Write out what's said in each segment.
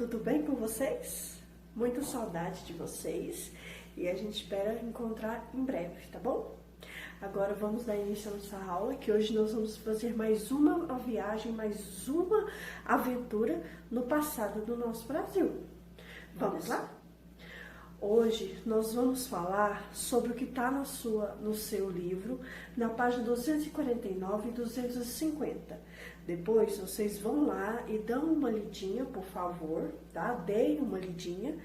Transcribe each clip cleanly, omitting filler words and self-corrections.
tudo bem com vocês? Muita saudade de vocês e a gente espera encontrar em breve, tá bom? Agora vamos dar início à nossa aula, que hoje nós vamos fazer mais uma viagem, mais uma aventura no passado do nosso Brasil. Vamos lá? Hoje nós vamos falar sobre o que está no seu livro, na página 249 e 250. Depois vocês vão lá e dão uma lidinha, por favor, tá? Deem uma lidinha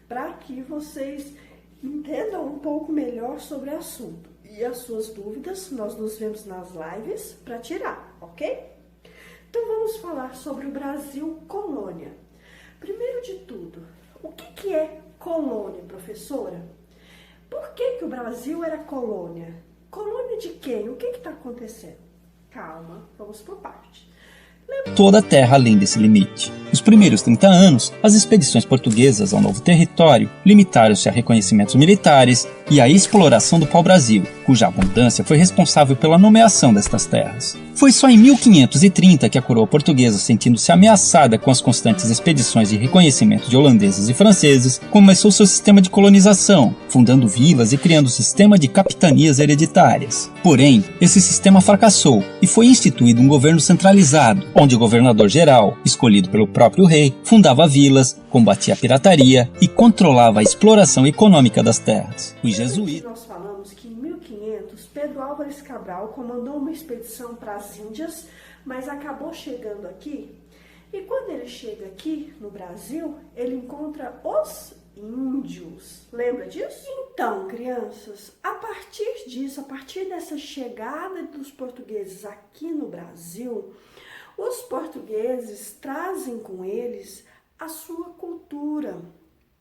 para que vocês entendam um pouco melhor sobre o assunto. E as suas dúvidas nós nos vemos nas lives para tirar, ok? Então vamos falar sobre o Brasil colônia. Primeiro de tudo, o que é colônia, professora? Por que o Brasil era colônia? Colônia de quem? O que está acontecendo? Calma, vamos por parte. Toda a terra além desse limite. Nos primeiros 30 anos, as expedições portuguesas ao novo território limitaram-se a reconhecimentos militares e à exploração do pau-brasil, cuja abundância foi responsável pela nomeação destas terras. Foi só em 1530 que a coroa portuguesa, sentindo-se ameaçada com as constantes expedições de reconhecimento de holandeses e franceses, começou seu sistema de colonização, fundando vilas e criando um sistema de capitanias hereditárias. Porém, esse sistema fracassou e foi instituído um governo centralizado, onde o governador-geral, escolhido pelo próprio rei, fundava vilas, combatia a pirataria e controlava a exploração econômica das terras. Os jesuítas... Nós falamos que em 1500, Pedro Álvares Cabral comandou uma expedição para as Índias, mas acabou chegando aqui. E quando ele chega aqui no Brasil, ele encontra os índios. Lembra disso? Então, crianças, a partir disso, a partir dessa chegada dos portugueses aqui no Brasil, os portugueses trazem com eles a sua cultura,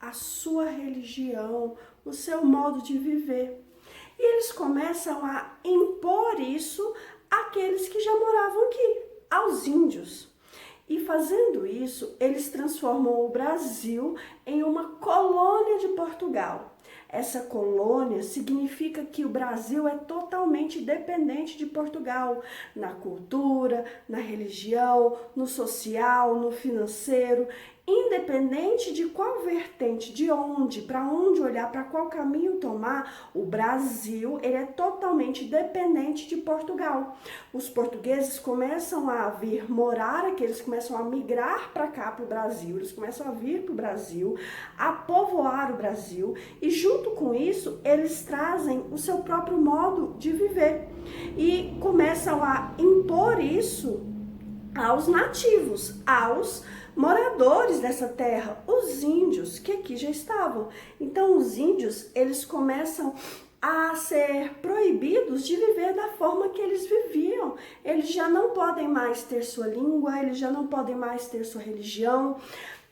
a sua religião, o seu modo de viver. E eles começam a impor isso àqueles que já moravam aqui, aos índios. E fazendo isso, eles transformam o Brasil em uma colônia de Portugal. Essa colônia significa que o Brasil é totalmente dependente de Portugal, na cultura, na religião, no social, no financeiro, independente de qual vertente, de onde, para onde olhar, para qual caminho tomar, o Brasil ele é totalmente dependente de Portugal. Os portugueses começam a vir morar aqui, eles começam a migrar para cá, para o Brasil, eles começam a vir para o Brasil, a povoar o Brasil e junto com isso eles trazem o seu próprio modo de viver e começam a impor isso aos nativos, aos moradores dessa terra, os índios que aqui já estavam. Então os índios, eles começam a ser proibidos de viver da forma que eles viviam. Eles já não podem mais ter sua língua, eles já não podem mais ter sua religião.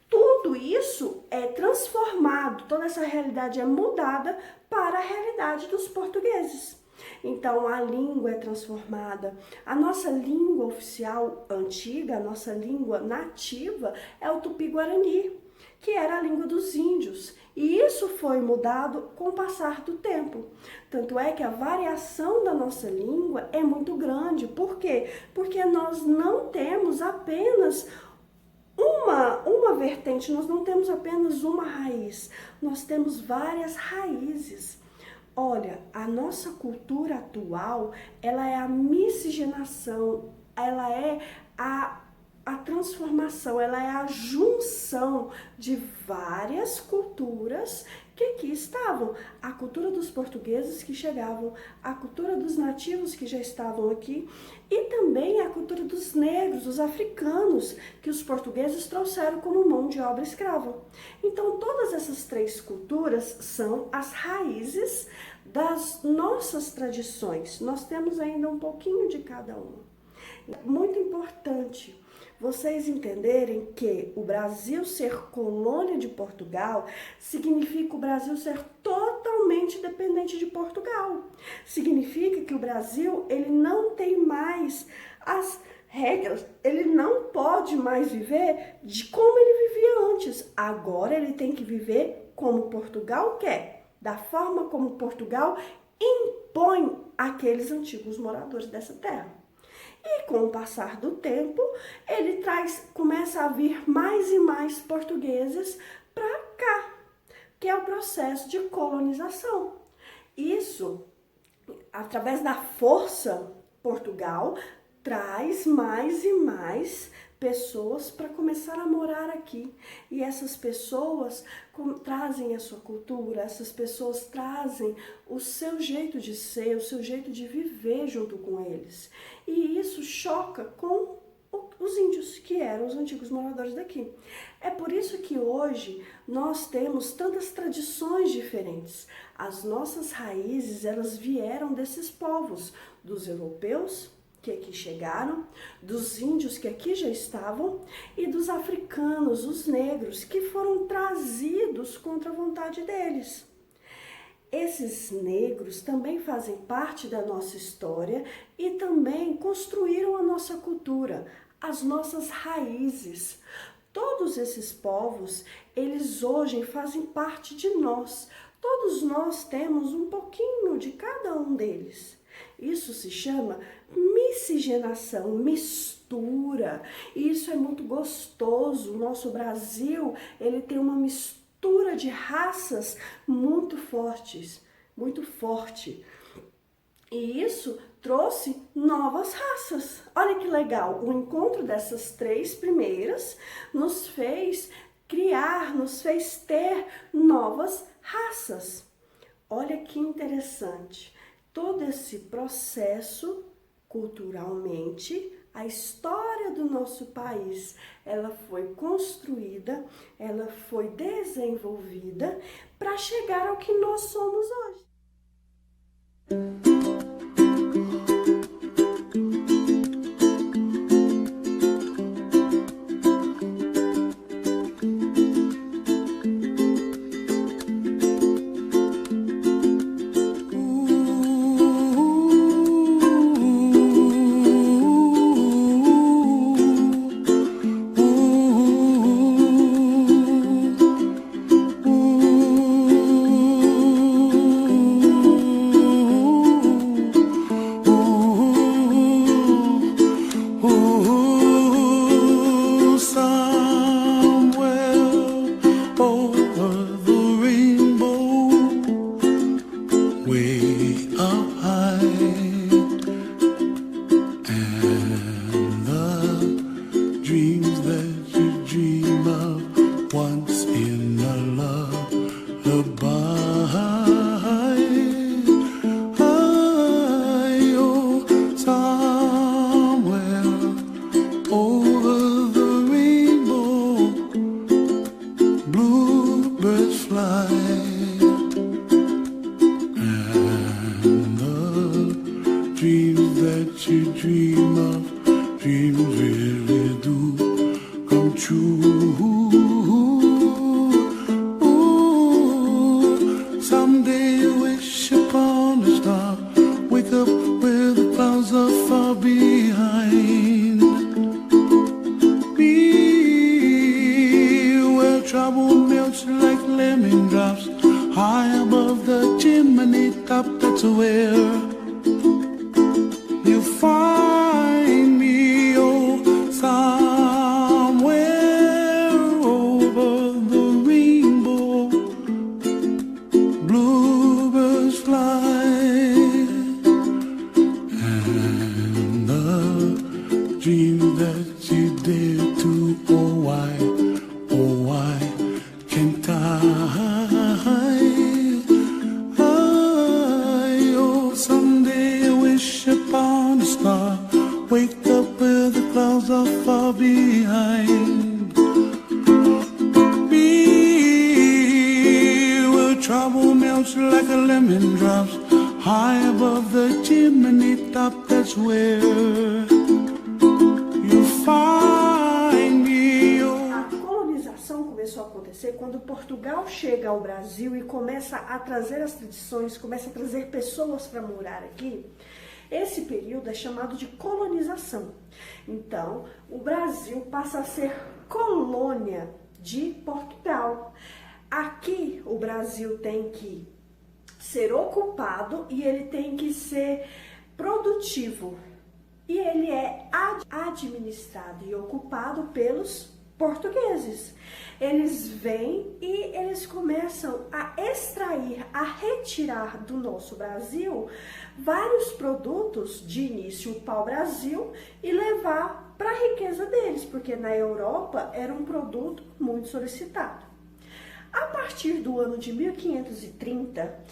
Tudo isso é transformado, toda essa realidade é mudada para a realidade dos portugueses. Então, a língua é transformada. A nossa língua oficial antiga, a nossa língua nativa é o Tupi-Guarani, que era a língua dos índios. E isso foi mudado com o passar do tempo. Tanto é que a variação da nossa língua é muito grande. Por quê? Porque nós não temos apenas uma vertente, nós não temos apenas uma raiz, nós temos várias raízes. Olha, a nossa cultura atual, ela é a miscigenação, ela é a transformação, ela é a junção de várias culturas que aqui estavam. A cultura dos portugueses que chegavam, a cultura dos nativos que já estavam aqui e também a cultura dos negros, dos africanos, que os portugueses trouxeram como mão de obra escrava. Então, todas essas três culturas são as raízes das nossas tradições. Nós temos ainda um pouquinho de cada uma. Muito importante vocês entenderem que o Brasil ser colônia de Portugal significa o Brasil ser totalmente dependente de Portugal. Significa que o Brasil ele não tem mais as regras, ele não pode mais viver de como ele vivia antes. Agora ele tem que viver como Portugal quer, da forma como Portugal impõe àqueles antigos moradores dessa terra. E com o passar do tempo, começa a vir mais e mais portugueses para cá, que é o processo de colonização. Isso, através da força, Portugal traz mais e mais pessoas para começar a morar aqui. E essas pessoas trazem a sua cultura, essas pessoas trazem o seu jeito de ser, o seu jeito de viver junto com eles. E isso choca com os índios, que eram os antigos moradores daqui. É por isso que hoje nós temos tantas tradições diferentes. As nossas raízes, elas vieram desses povos, dos europeus, que aqui chegaram, dos índios que aqui já estavam e dos africanos, os negros, que foram trazidos contra a vontade deles. Esses negros também fazem parte da nossa história e também construíram a nossa cultura, as nossas raízes. Todos esses povos, eles hoje fazem parte de nós. Todos nós temos um pouquinho de cada um deles. Isso se chama miscigenação, mistura. E isso é muito gostoso. O nosso Brasil, ele tem uma mistura de raças muito forte. E isso trouxe novas raças. Olha que legal, o encontro dessas três primeiras nos fez criar, nos fez ter novas raças. Olha que interessante. Todo esse processo, culturalmente, a história do nosso país, ela foi construída, ela foi desenvolvida para chegar ao que nós somos hoje. Quando Portugal chega ao Brasil e começa a trazer as tradições, começa a trazer pessoas para morar aqui, esse período é chamado de colonização. Então, o Brasil passa a ser colônia de Portugal. Aqui, o Brasil tem que ser ocupado e ele tem que ser produtivo. e ele é administrado e ocupado pelos portugueses. Eles vêm e eles começam a extrair, a retirar do nosso Brasil vários produtos, de início o pau-brasil, e levar para a riqueza deles, porque na Europa era um produto muito solicitado. A partir do ano de 1530,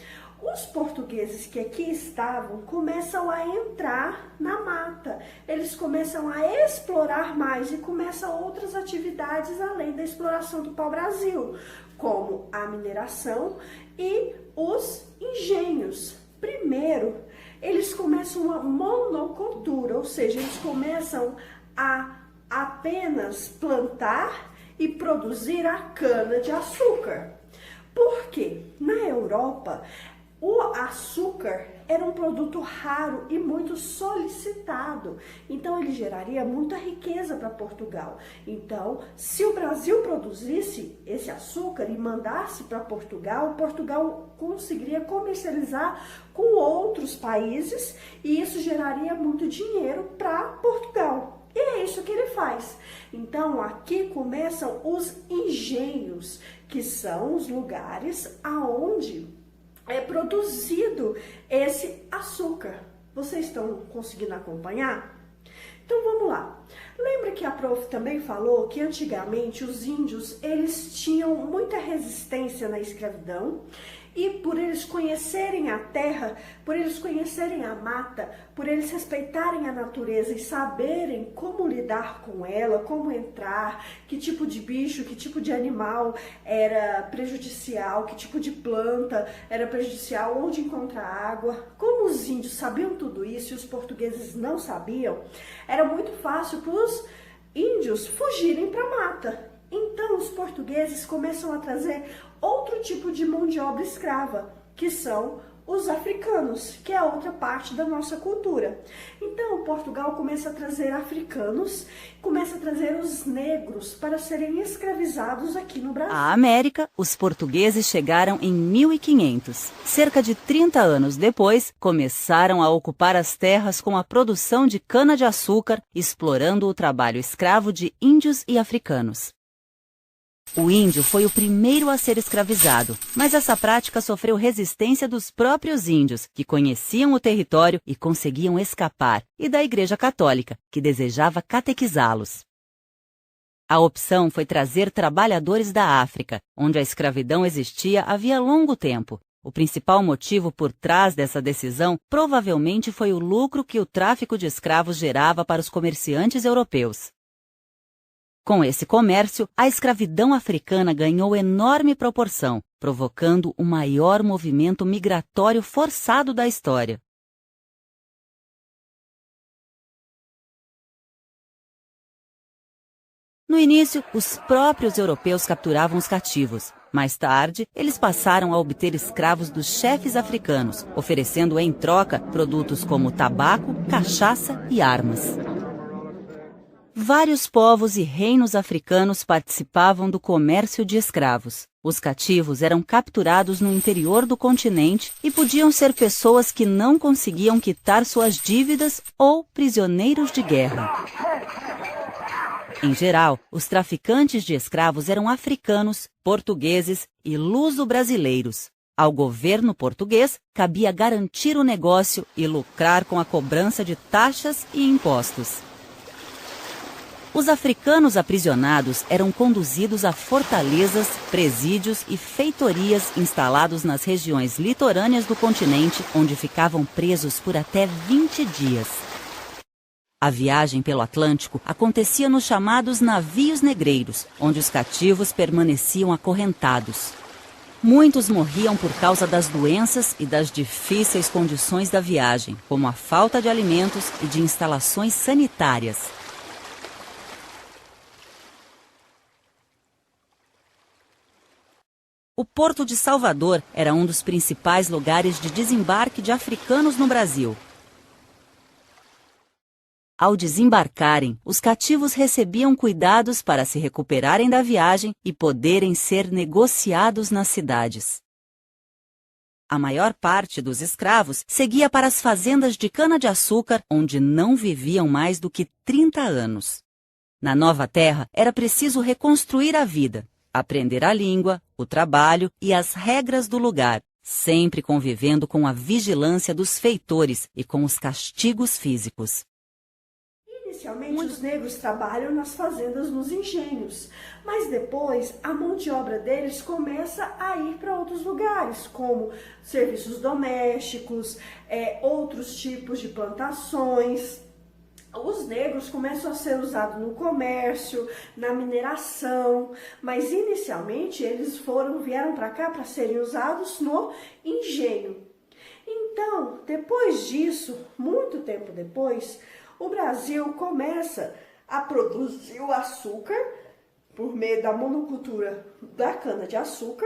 os portugueses que aqui estavam começam a entrar na mata, eles começam a explorar mais e começam outras atividades além da exploração do pau-brasil, como a mineração e os engenhos. Primeiro, eles começam uma monocultura, ou seja, eles começam a apenas plantar e produzir a cana-de-açúcar. Por quê? Na Europa, o açúcar era um produto raro e muito solicitado, então ele geraria muita riqueza para Portugal. Então, se o Brasil produzisse esse açúcar e mandasse para Portugal, Portugal conseguiria comercializar com outros países e isso geraria muito dinheiro para Portugal. E é isso que ele faz. Então, aqui começam os engenhos, que são os lugares aonde é produzido esse açúcar. Vocês estão conseguindo acompanhar? Então vamos lá. Lembra que a prof também falou que antigamente os índios, eles tinham muita resistência na escravidão e por eles conhecerem a terra, por eles conhecerem a mata, por eles respeitarem a natureza e saberem como lidar com ela, como entrar, que tipo de bicho, que tipo de animal era prejudicial, que tipo de planta era prejudicial, onde encontrar água. Como os índios sabiam tudo isso e os portugueses não sabiam, era muito fácil para os índios fugirem para a mata. Então os portugueses começam a trazer outro tipo de mão de obra escrava, que são os africanos, que é outra parte da nossa cultura. Então Portugal começa a trazer africanos, começa a trazer os negros para serem escravizados aqui no Brasil. À América, os portugueses chegaram em 1500. Cerca de 30 anos depois, começaram a ocupar as terras com a produção de cana-de-açúcar, explorando o trabalho escravo de índios e africanos. O índio foi o primeiro a ser escravizado, mas essa prática sofreu resistência dos próprios índios, que conheciam o território e conseguiam escapar, e da Igreja Católica, que desejava catequizá-los. A opção foi trazer trabalhadores da África, onde a escravidão existia havia longo tempo. O principal motivo por trás dessa decisão provavelmente foi o lucro que o tráfico de escravos gerava para os comerciantes europeus. Com esse comércio, a escravidão africana ganhou enorme proporção, provocando o maior movimento migratório forçado da história. No início, os próprios europeus capturavam os cativos. Mais tarde, eles passaram a obter escravos dos chefes africanos, oferecendo em troca produtos como tabaco, cachaça e armas. Vários povos e reinos africanos participavam do comércio de escravos. Os cativos eram capturados no interior do continente e podiam ser pessoas que não conseguiam quitar suas dívidas ou prisioneiros de guerra. Em geral, os traficantes de escravos eram africanos, portugueses e luso-brasileiros. Ao governo português, cabia garantir o negócio e lucrar com a cobrança de taxas e impostos. Os africanos aprisionados eram conduzidos a fortalezas, presídios e feitorias instalados nas regiões litorâneas do continente, onde ficavam presos por até 20 dias. A viagem pelo Atlântico acontecia nos chamados navios negreiros, onde os cativos permaneciam acorrentados. Muitos morriam por causa das doenças e das difíceis condições da viagem, como a falta de alimentos e de instalações sanitárias. O Porto de Salvador era um dos principais lugares de desembarque de africanos no Brasil. Ao desembarcarem, os cativos recebiam cuidados para se recuperarem da viagem e poderem ser negociados nas cidades. A maior parte dos escravos seguia para as fazendas de cana-de-açúcar, onde não viviam mais do que 30 anos. Na nova terra, era preciso reconstruir a vida, aprender a língua, o trabalho e as regras do lugar, sempre convivendo com a vigilância dos feitores e com os castigos físicos. Inicialmente, os negros trabalham nas fazendas, nos engenhos, mas depois a mão de obra deles começa a ir para outros lugares, como serviços domésticos, outros tipos de plantações. Os negros começam a ser usados no comércio, na mineração, mas inicialmente eles vieram para cá para serem usados no engenho. Então, depois disso, muito tempo depois, o Brasil começa a produzir o açúcar por meio da monocultura da cana-de-açúcar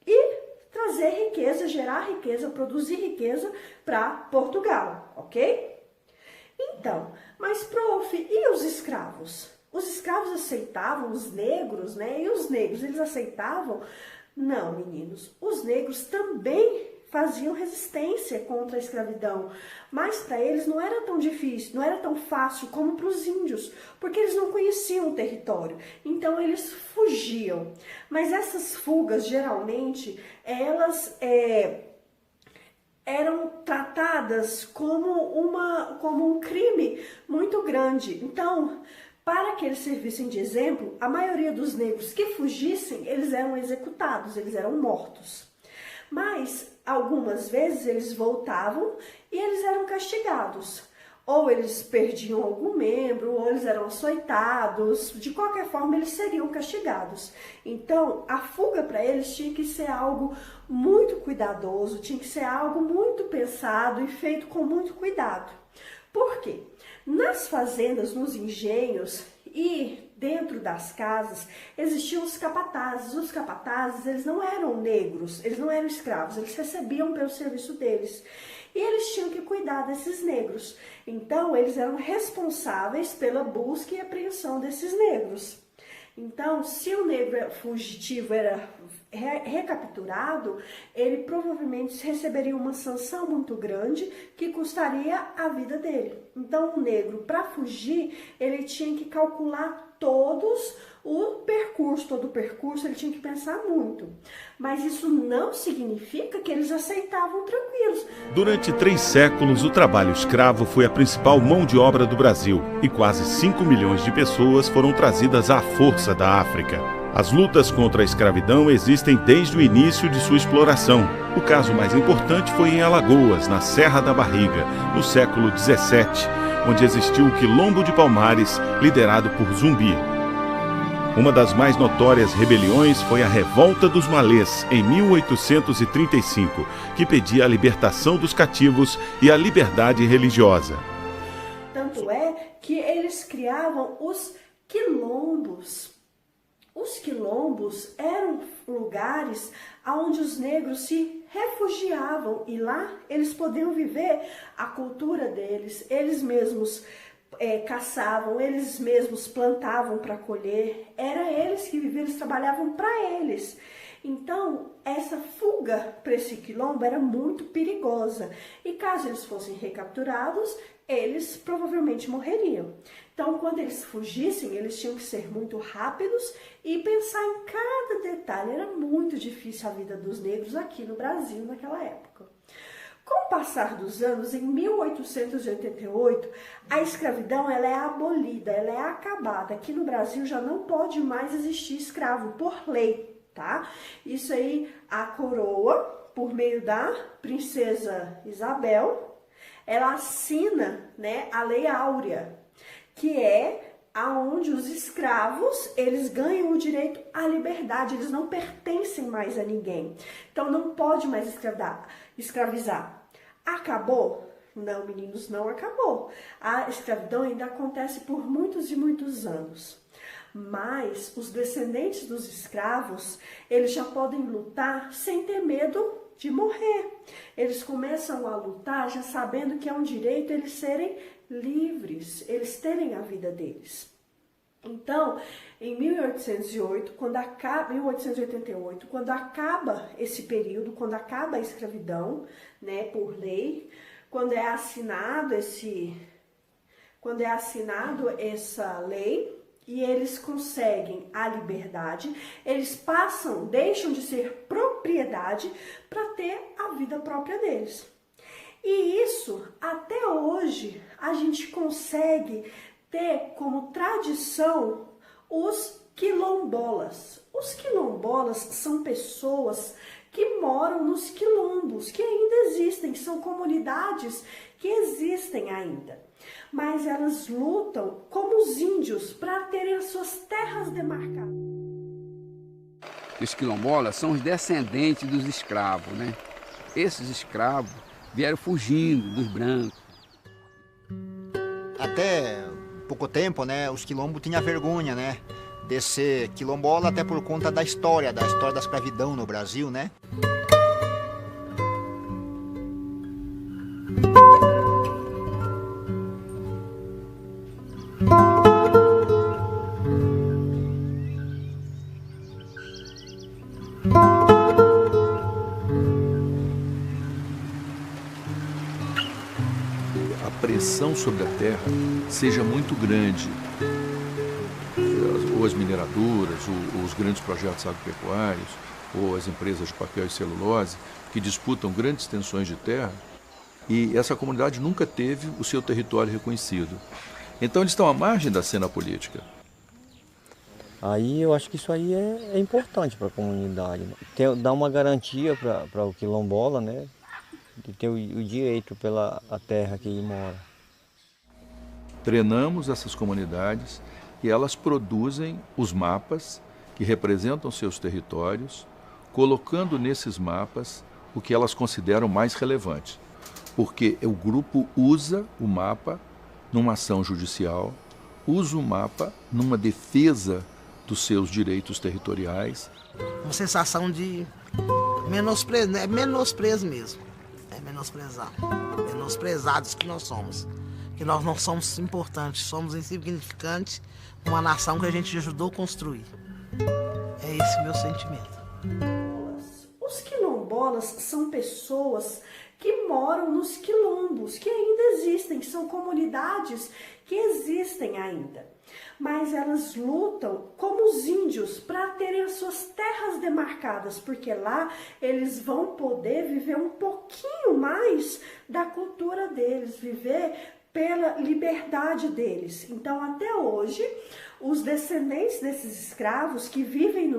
e trazer riqueza, gerar riqueza, produzir riqueza para Portugal, ok? Então, mas prof, e os escravos? Os escravos aceitavam os negros, né? E os negros, eles aceitavam? Não, meninos, os negros também faziam resistência contra a escravidão, mas para eles não era tão difícil, não era tão fácil como para os índios, porque eles não conheciam o território, então eles fugiam. Mas essas fugas, geralmente, elas eram tratadas como um crime muito grande. Então, para que eles servissem de exemplo, a maioria dos negros que fugissem, eles eram executados, eles eram mortos. Mas, algumas vezes, eles voltavam e eles eram castigados. Ou eles perdiam algum membro, ou eles eram açoitados. De qualquer forma, eles seriam castigados. Então, a fuga para eles tinha que ser algo muito cuidadoso, tinha que ser algo muito pensado e feito com muito cuidado. Por quê? Nas fazendas, nos engenhos e dentro das casas, existiam os capatazes. Os capatazes, eles não eram negros, eles não eram escravos, eles recebiam pelo serviço deles. E eles tinham que cuidar desses negros. Então, eles eram responsáveis pela busca e apreensão desses negros. Então, se o negro fugitivo era recapturado, ele provavelmente receberia uma sanção muito grande que custaria a vida dele. Então, o negro, para fugir, ele tinha que calcular todo o percurso, ele tinha que pensar muito. Mas isso não significa que eles aceitavam tranquilos. Durante 3 séculos, o trabalho escravo foi a principal mão de obra do Brasil e quase 5 milhões de pessoas foram trazidas à força da África. As lutas contra a escravidão existem desde o início de sua exploração. O caso mais importante foi em Alagoas, na Serra da Barriga, no século XVII, onde existiu o Quilombo de Palmares, liderado por Zumbi. Uma das mais notórias rebeliões foi a Revolta dos Malês, em 1835, que pedia a libertação dos cativos e a liberdade religiosa. Tanto é que eles criavam os quilombos. Os quilombos eram lugares onde os negros se refugiavam e lá eles podiam viver a cultura deles, eles mesmos caçavam, eles mesmos plantavam para colher, era eles que viviam, eles trabalhavam para eles. Então, essa fuga para esse quilombo era muito perigosa e caso eles fossem recapturados, eles provavelmente morreriam. Então, quando eles fugissem, eles tinham que ser muito rápidos e pensar em cada detalhe. Era muito difícil a vida dos negros aqui no Brasil naquela época. Com o passar dos anos, em 1888, a escravidão ela é abolida, ela é acabada. Aqui no Brasil já não pode mais existir escravo por lei, tá? Isso aí, a coroa, por meio da princesa Isabel, ela assina, né, a Lei Áurea, que é aonde os escravos, eles ganham o direito à liberdade, eles não pertencem mais a ninguém. Então, não pode mais escravizar. Acabou? Não, meninos, não acabou. A escravidão ainda acontece por muitos e muitos anos. Mas os descendentes dos escravos, eles já podem lutar sem ter medo de morrer. Eles começam a lutar já sabendo que é um direito eles serem livres, eles terem a vida deles. Então, em 1888, 1888, quando acaba esse período, quando acaba a escravidão, né, por lei, quando é assinado essa lei e eles conseguem a liberdade, eles deixam de ser propriedade para ter a vida própria deles. E isso, até hoje, a gente consegue ter como tradição os quilombolas. Os quilombolas são pessoas que moram nos quilombos, que ainda existem, são comunidades que existem ainda. Mas elas lutam como os índios para terem as suas terras demarcadas. Os quilombolas são os descendentes dos escravos, né? Esses escravos vieram fugindo dos brancos. Até pouco tempo, né, os quilombos tinham vergonha, né, de ser quilombola, até por conta da história da escravidão no Brasil, né? A pressão sobre a terra seja muito grande. Ou as mineradoras, ou os grandes projetos agropecuários, ou as empresas de papel e celulose, que disputam grandes extensões de terra, e essa comunidade nunca teve o seu território reconhecido. Então eles estão à margem da cena política. Aí eu acho que isso aí é importante para a comunidade, né? Dar uma garantia para o quilombola, né? De ter o direito pela a terra que ele mora. Treinamos essas comunidades e elas produzem os mapas que representam seus territórios, colocando nesses mapas o que elas consideram mais relevante. Porque o grupo usa o mapa numa ação judicial, usa o mapa numa defesa dos seus direitos territoriais. Uma sensação de menosprezo, é menosprezo mesmo. É menosprezar. Menosprezados que nós somos. Que nós não somos importantes, somos insignificantes numa nação que a gente ajudou a construir. É esse o meu sentimento. Os quilombolas são pessoas que moram nos quilombos, que ainda existem, são comunidades que existem ainda. Mas elas lutam como os índios para terem as suas terras demarcadas, porque lá eles vão poder viver um pouquinho mais da cultura deles, viver pela liberdade deles. Então, até hoje, os descendentes desses escravos que vivem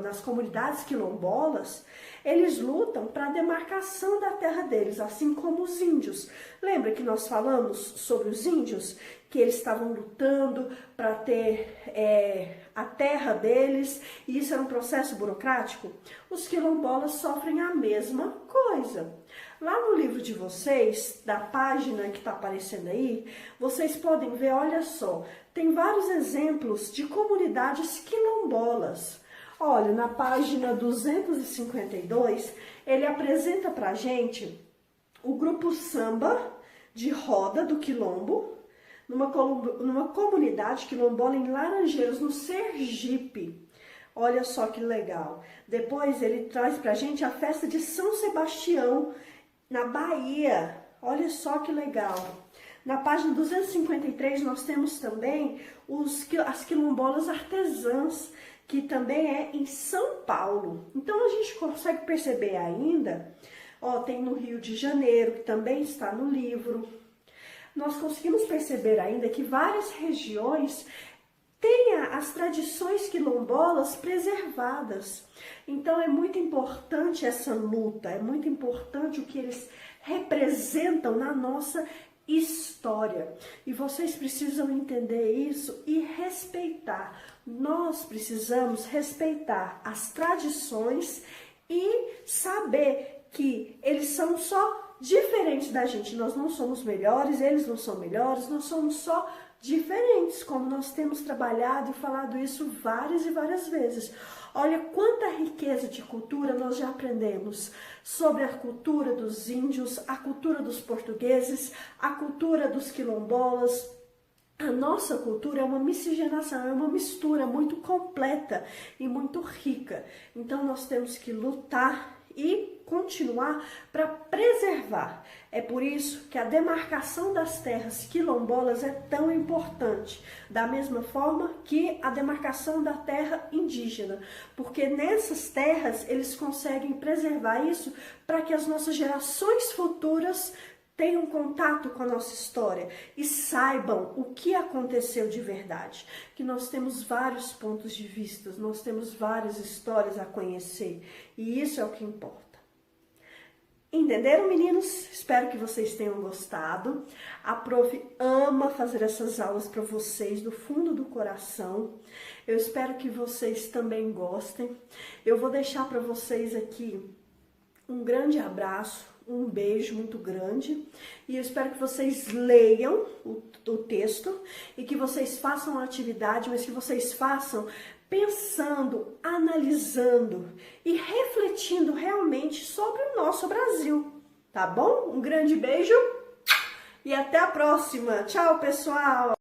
nas comunidades quilombolas, eles lutam para a demarcação da terra deles, assim como os índios. Lembra que nós falamos sobre os índios? Que eles estavam lutando para ter a terra deles, e isso era um processo burocrático? Os quilombolas sofrem a mesma coisa. Lá no livro de vocês, da página que está aparecendo aí, vocês podem ver, olha só, tem vários exemplos de comunidades quilombolas. Olha, na página 252, ele apresenta para a gente o grupo Samba de Roda do Quilombo, numa comunidade quilombola em Laranjeiras, no Sergipe. Olha só que legal. Depois ele traz para a gente a festa de São Sebastião, na Bahia. Olha só que legal. Na página 253 nós temos também as quilombolas artesãs, que também é em São Paulo. Então a gente consegue perceber ainda, tem no Rio de Janeiro, que também está no livro. Nós conseguimos perceber ainda que várias regiões têm as tradições quilombolas preservadas. Então é muito importante essa luta, é muito importante o que eles representam na nossa história. E vocês precisam entender isso e respeitar. Nós precisamos respeitar as tradições e saber que eles são só diferentes da gente. Nós não somos melhores, eles não são melhores, nós somos só diferentes, como nós temos trabalhado e falado isso várias e várias vezes. Olha quanta riqueza de cultura nós já aprendemos sobre a cultura dos índios, a cultura dos portugueses, a cultura dos quilombolas, A nossa cultura é uma miscigenação, é uma mistura muito completa e muito rica. Então nós temos que lutar e continuar para preservar. É por isso que a demarcação das terras quilombolas é tão importante, da mesma forma que a demarcação da terra indígena, porque nessas terras eles conseguem preservar isso para que as nossas gerações futuras tenham contato com a nossa história e saibam o que aconteceu de verdade. Que nós temos vários pontos de vista, nós temos várias histórias a conhecer e isso é o que importa. Entenderam, meninos? Espero que vocês tenham gostado. A prof ama fazer essas aulas para vocês do fundo do coração. Eu espero que vocês também gostem. Eu vou deixar para vocês aqui um grande abraço, um beijo muito grande e eu espero que vocês leiam o texto e que vocês façam a atividade, mas que vocês façam pensando, analisando e refletindo realmente sobre o nosso Brasil, tá bom? Um grande beijo e até a próxima. Tchau, pessoal!